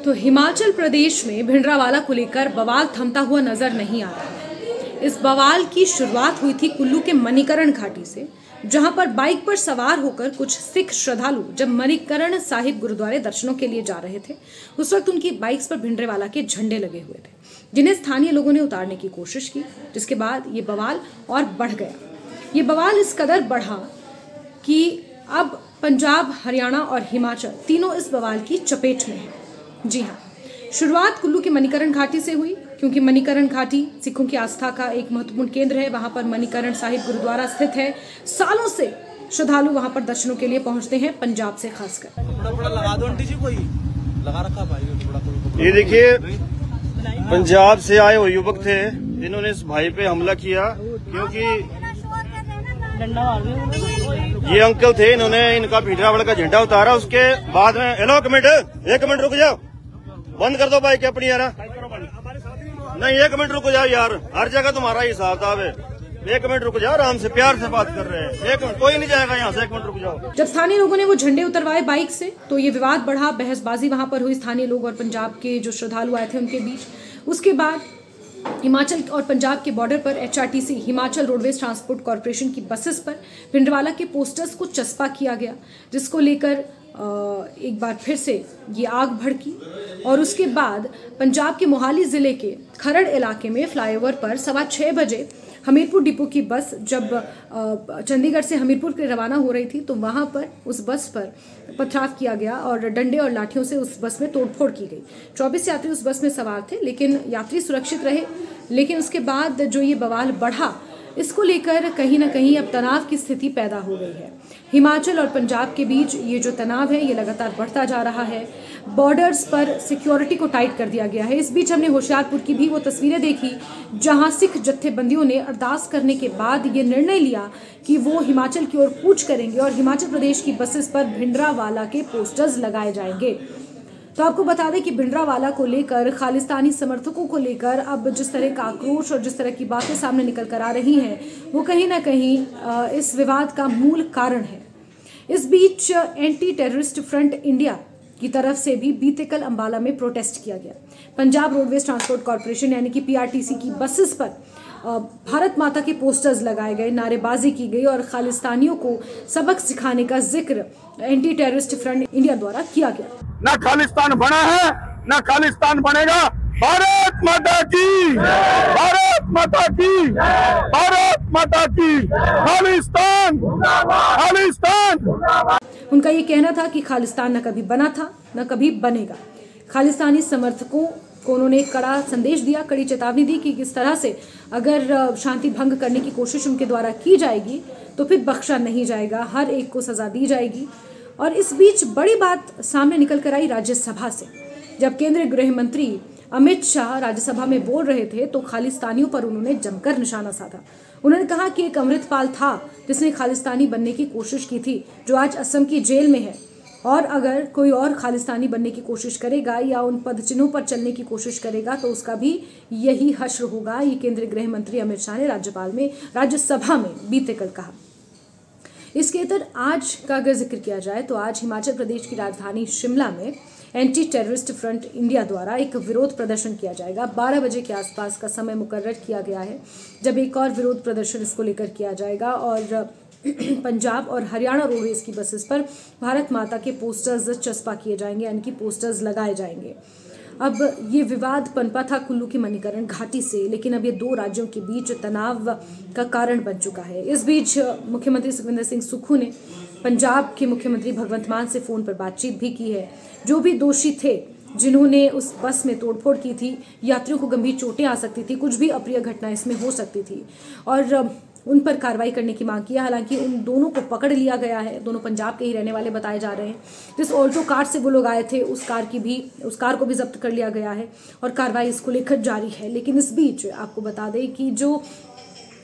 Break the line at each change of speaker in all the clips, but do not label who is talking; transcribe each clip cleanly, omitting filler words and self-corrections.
तो हिमाचल प्रदेश में भिंडरावाला को लेकर बवाल थमता हुआ नजर नहीं आ रहा है। इस बवाल की शुरुआत हुई थी कुल्लू के मणिकरण घाटी से, जहां पर बाइक पर सवार होकर कुछ सिख श्रद्धालु जब मणिकरण साहिब गुरुद्वारे दर्शनों के लिए जा रहे थे, उस वक्त उनकी बाइक्स पर भिंडरावाला के झंडे लगे हुए थे, जिन्हें स्थानीय लोगों ने उतारने की कोशिश की, जिसके बाद ये बवाल और बढ़ गया। ये बवाल इस कदर बढ़ा कि अब पंजाब, हरियाणा और हिमाचल तीनों इस बवाल की चपेट में है। जी हाँ, शुरुआत कुल्लू की मणिकरण घाटी से हुई, क्योंकि मणिकरण घाटी सिखों की आस्था का एक महत्वपूर्ण केंद्र है। वहां पर मणिकरण साहिब गुरुद्वारा स्थित है। सालों से श्रद्धालु वहां पर दर्शनों के लिए पहुंचते हैं, पंजाब से खासकर।
लगा दो आंटी जी, कोई लगा रखा भाई।
ये देखिए, पंजाब से आए हुए युवक थे जिन्होंने इस भाई पे हमला किया, क्योंकि ये अंकल थे, इन्होंने इनका भिंडरावाला का झंडा उतारा। उसके बाद में हेलो एक मिनट रुक जाओ, बंद कर दो बाइक अपनी यार। नहीं, 1 मिनट रुक जाओ यार, हर जगह तुम्हारा हिसाब किताब है। 1 मिनट रुक जाओ, आराम से प्यार से बात कर रहे हैं। 1 मिनट, कोई नहीं जाएगा यहाँ से, 1 मिनट रुक जाओ।
जब स्थानीय लोगों ने वो झंडे उतरवाए बाइक से, तो ये विवाद बढ़ा, बहसबाजी वहां पर हुई स्थानीय लोग और पंजाब के जो श्रद्धालु आए थे उनके बीच। उसके बाद हिमाचल और पंजाब के बॉर्डर पर HRTC Himachal roadways transport corporation की बसेस पर भिंडरावाला के पोस्टर्स को चस्पा किया गया, जिसको लेकर एक बार फिर से ये आग भड़की। और उसके बाद पंजाब के मोहाली जिले के खरड़ इलाके में फ्लाईओवर पर 6:15 बजे हमीरपुर डिपो की बस जब चंडीगढ़ से हमीरपुर के रवाना हो रही थी, तो वहां पर उस बस पर पथराव किया गया और डंडे और लाठियों से उस बस में तोड़फोड़ की गई। 24 यात्री उस बस में सवार थे, लेकिन यात्री सुरक्षित रहे। लेकिन उसके बाद जो ये बवाल बढ़ा, इसको लेकर कहीं ना कहीं अब तनाव की स्थिति पैदा हो गई है। हिमाचल और पंजाब के बीच ये जो तनाव है, ये लगातार बढ़ता जा रहा है। बॉर्डर्स पर सिक्योरिटी को टाइट कर दिया गया है। इस बीच हमने होशियारपुर की भी वो तस्वीरें देखी, जहां सिख जत्थेबंदियों ने अरदास करने के बाद ये निर्णय लिया कि वो हिमाचल की ओर कूच करेंगे और हिमाचल प्रदेश की बसेस पर भिंडरावाला के पोस्टर्स लगाए जाएंगे। तो आपको बता दें कि भिंडरावाला को लेकर, खालिस्तानी समर्थकों को लेकर अब जिस तरह का आक्रोश और जिस तरह की बातें सामने निकल कर आ रही हैं, वो कहीं ना कहीं इस विवाद का मूल कारण है। इस बीच एंटी टेररिस्ट फ्रंट इंडिया की तरफ से भी बीते कल अंबाला में प्रोटेस्ट किया गया। पंजाब रोडवेज ट्रांसपोर्ट कॉरपोरेशन यानी कि PRTC की बसेस पर भारत माता के पोस्टर्स लगाए गए, नारेबाजी की गई और खालिस्तानियों को सबक सिखाने का जिक्र एंटी टेररिस्ट फ्रंट इंडिया द्वारा किया गया।
ना खालिस्तान बना है, ना खालिस्तान बनेगा। भारत माता की, भारत माता की, भारत माता की, खालिस्तान, खालिस्तान।
उनका ये कहना था कि खालिस्तान न कभी बना था, न कभी बनेगा। खालिस्तानी समर्थकों को उन्होंने कड़ा संदेश दिया, कड़ी चेतावनी दी कि किस तरह से अगर शांति भंग करने की कोशिश उनके द्वारा की जाएगी तो फिर बख्शा नहीं जाएगा, हर एक को सजा दी जाएगी। और इस बीच बड़ी बात सामने निकल कर आई राज्यसभा से, जब केंद्रीय गृह मंत्री अमित शाह राज्यसभा में बोल रहे थे, तो खालिस्तानियों पर उन्होंने जमकर निशाना साधा। उन्होंने कहा कि एक अमृतपाल था जिसने खालिस्तानी बनने की कोशिश की थी, जो आज असम की जेल में है। और अगर कोई और खालिस्तानी बनने की कोशिश करेगा या उन पद चिन्हों पर चलने की कोशिश करेगा, तो उसका भी यही हश्र होगा। ये केंद्रीय गृह मंत्री अमित शाह ने राज्यसभा में बीते कल कहा। इसके इतर आज का अगर जिक्र किया जाए, तो आज हिमाचल प्रदेश की राजधानी शिमला में एंटी टेररिस्ट फ्रंट इंडिया द्वारा एक विरोध प्रदर्शन किया जाएगा। 12 बजे के आसपास का समय मुकर्रर किया गया है, जब एक और विरोध प्रदर्शन इसको लेकर किया जाएगा और पंजाब और हरियाणा रोडवेज की बसेस पर भारत माता के पोस्टर्स चस्पा किए जाएंगे, यानी कि पोस्टर्स लगाए जाएंगे। अब ये विवाद पनपा था कुल्लू की मणिकरण घाटी से, लेकिन अब ये दो राज्यों के बीच तनाव का कारण बन चुका है। इस बीच मुख्यमंत्री सुखविंदर सिंह सुक्खू ने पंजाब के मुख्यमंत्री भगवंत मान से फ़ोन पर बातचीत भी की है। जो भी दोषी थे, जिन्होंने उस बस में तोड़फोड़ की थी, यात्रियों को गंभीर चोटें आ सकती थी, कुछ भी अप्रिय घटना इसमें हो सकती थी, और उन पर कार्रवाई करने की मांग की है। हालांकि उन दोनों को पकड़ लिया गया है, दोनों पंजाब के ही रहने वाले बताए जा रहे हैं। जिस ऑल्टो कार से वो लोग आए थे, उस कार को भी जब्त कर लिया गया है और कार्रवाई इसको लेकर जारी है। लेकिन इस बीच आपको बता दें कि जो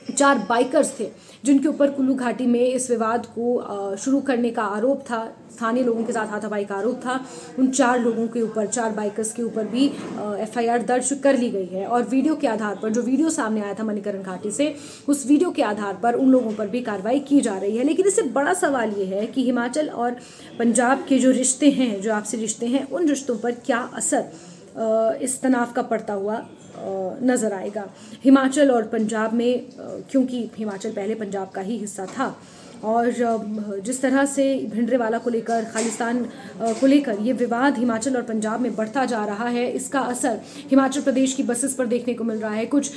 4 बाइकर्स थे जिनके ऊपर कुल्लू घाटी में इस विवाद को शुरू करने का आरोप था, स्थानीय लोगों के साथ हाथापाई का आरोप था। उन 4 लोगों के ऊपर, 4 बाइकर्स के ऊपर भी FIR दर्ज कर ली गई है और वीडियो के आधार पर, जो वीडियो सामने आया था मणिकरण घाटी से, उस वीडियो के आधार पर उन लोगों पर भी कार्रवाई की जा रही है। लेकिन इससे बड़ा सवाल ये है कि हिमाचल और पंजाब के जो रिश्ते हैं, जो आपसी रिश्ते हैं, उन रिश्तों पर क्या असर इस तनाव का पड़ता हुआ नज़र आएगा। हिमाचल और पंजाब में, क्योंकि हिमाचल पहले पंजाब का ही हिस्सा था, और जिस तरह से भिंडरेवाला को लेकर, खालिस्तान को लेकर ये विवाद हिमाचल और पंजाब में बढ़ता जा रहा है, इसका असर हिमाचल प्रदेश की बसेस पर देखने को मिल रहा है। कुछ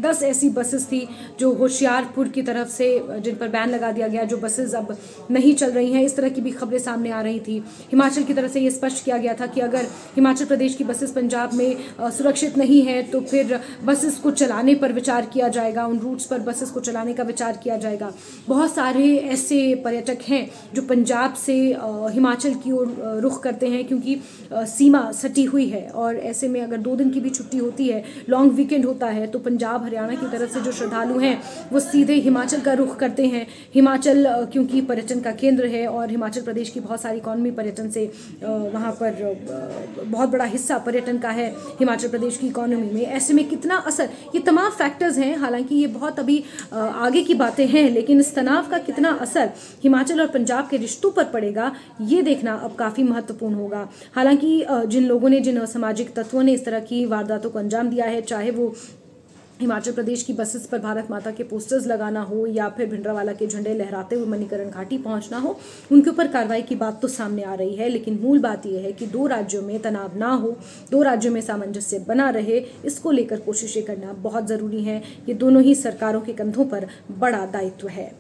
10 ऐसी बसेस थी जो होशियारपुर की तरफ से, जिन पर बैन लगा दिया गया, जो बसेस अब नहीं चल रही हैं, इस तरह की भी खबरें सामने आ रही थी। हिमाचल की तरफ से ये स्पष्ट किया गया था कि अगर हिमाचल प्रदेश की बसेस पंजाब में सुरक्षित नहीं है तो फिर बसेस को चलाने पर विचार किया जाएगा, उन रूट्स पर बसेस को चलाने का विचार किया जाएगा। बहुत सारे ऐसे पर्यटक हैं जो पंजाब से हिमाचल की ओर रुख करते हैं, क्योंकि सीमा सटी हुई है, और ऐसे में अगर 2 दिन की भी छुट्टी होती है, लॉन्ग वीकेंड होता है, तो पंजाब हरियाणा की तरफ से जो श्रद्धालु हैं वो सीधे हिमाचल का रुख करते हैं। हिमाचल क्योंकि पर्यटन का केंद्र है और हिमाचल प्रदेश की बहुत सारी इकॉनमी पर्यटन से, वहाँ पर बहुत बड़ा हिस्सा पर्यटन का है हिमाचल प्रदेश की इकॉनमी में। ऐसे में कितना असर, ये तमाम फैक्टर्स हैं, हालांकि ये बहुत अभी आगे की बातें हैं, लेकिन इस तनाव का कितना असर हिमाचल और पंजाब के रिश्तों पर पड़ेगा, ये देखना अब काफ़ी महत्वपूर्ण होगा। हालांकि जिन लोगों ने, जिन असामाजिक तत्वों ने इस तरह की वारदातों को अंजाम दिया है, चाहे वो हिमाचल प्रदेश की बसेस पर भारत माता के पोस्टर्स लगाना हो या फिर भिंडरावाला के झंडे लहराते हुए मणिकरण घाटी पहुंचना हो, उनके ऊपर कार्रवाई की बात तो सामने आ रही है। लेकिन मूल बात यह है कि 2 राज्यों में तनाव ना हो, 2 राज्यों में सामंजस्य बना रहे, इसको लेकर कोशिशें करना बहुत ज़रूरी है। ये दोनों ही सरकारों के कंधों पर बड़ा दायित्व है।